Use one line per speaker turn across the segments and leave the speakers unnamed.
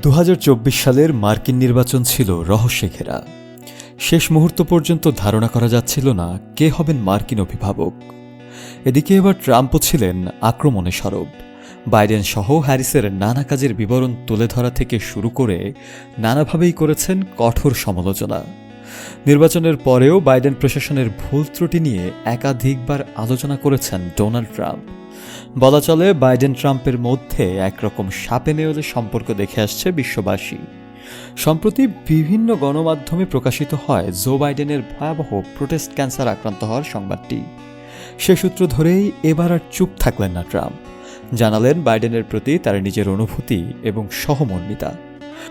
2024 সালের মার্কিন নির্বাচন ছিল রহস্যে ঘেরা। শেষ মুহূর্ত পর্যন্ত ধারণা করা যাচ্ছিল না কে হবেন মার্কিন অভিভাবক। এদিকে এবার ট্রাম্পও ছিলেন আক্রমণে সরব। বাইডেন সহ হ্যারিসের নানা কাজের বিবরণ তুলে ধরা থেকে শুরু করে নানাভাবেই করেছেন কঠোর সমালোচনা। নির্বাচনের পরেও বাইডেন প্রশাসনের ভুল ত্রুটি নিয়ে একাধিকবার আলোচনা করেছেন ডোনাল্ড ট্রাম্প। বলা চলে বাইডেন ট্রাম্পের মধ্যে একরকম সাপে নেউলে সম্পর্ক দেখে আসছে বিশ্ববাসী। সম্প্রতি বিভিন্ন গণমাধ্যমে প্রকাশিত হয় জো বাইডেনের ভয়াবহ প্রোস্টেট ক্যান্সার আক্রান্ত হওয়ার সংবাদটি। সে সূত্র ধরেই এবার আর চুপ থাকলেন না ট্রাম্প। জানালেন বাইডেনের প্রতি তার নিজের অনুভূতি এবং সহমর্মিতা।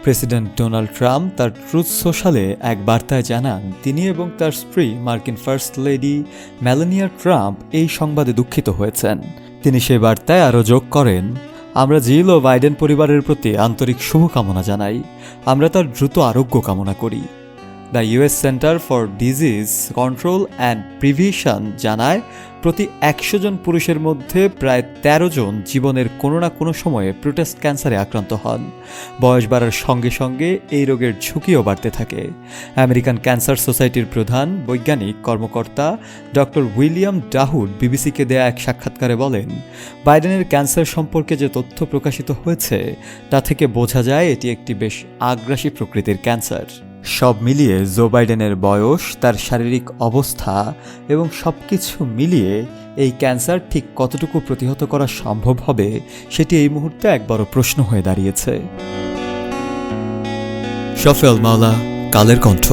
প্রেসিডেন্ট ডোনাল্ড ট্রাম্প তার ট্রুথ সোশ্যালে এক বার্তায় জানান তিনি এবং তার স্ত্রী মার্কিন ফার্স্ট লেডি মেলানিয়া ট্রাম্প এই সংবাদে দুঃখিত হয়েছেন। তিনি সেই বার্তায় আরও যোগ করেন, আমরা জিল ও বাইডেন পরিবারের প্রতি আন্তরিক শুভকামনা জানাই। আমরা তার দ্রুত আরোগ্য কামনা করি। The US centre for disease control and prevention জানায় প্রতি 100 জন পুরুষের মধ্যে প্রায় 13 জন জীবনের কোনো না কোনো সময়ে প্রোস্টেট ক্যান্সারে আক্রান্ত হন। বয়স বাড়ার সঙ্গে সঙ্গে এই রোগের ঝুঁকিও বাড়তে থাকে। আমেরিকান ক্যান্সার সোসাইটির প্রধান বৈজ্ঞানিক কর্মকর্তা ডক্টর উইলিয়াম ডাহুড বিবিসিকে দেয়া এক সাক্ষাৎকারে বলেন, বাইডেনের ক্যান্সার সম্পর্কে যে তথ্য প্রকাশিত হয়েছে তা থেকে বোঝা যায় এটি একটি বেশ আগ্রাসী প্রকৃতির ক্যান্সার। সব মিলিয়ে জো বাইডেনের বয়স, তার শারীরিক অবস্থা এবং সবকিছু মিলিয়ে এই ক্যান্সার ঠিক কতটুকু প্রতিহত করা সম্ভব হবে সেটি এই মুহূর্তে এক বড় প্রশ্ন হয়ে দাঁড়িয়েছে। শফিউল মাওলা, কালের কণ্ঠ।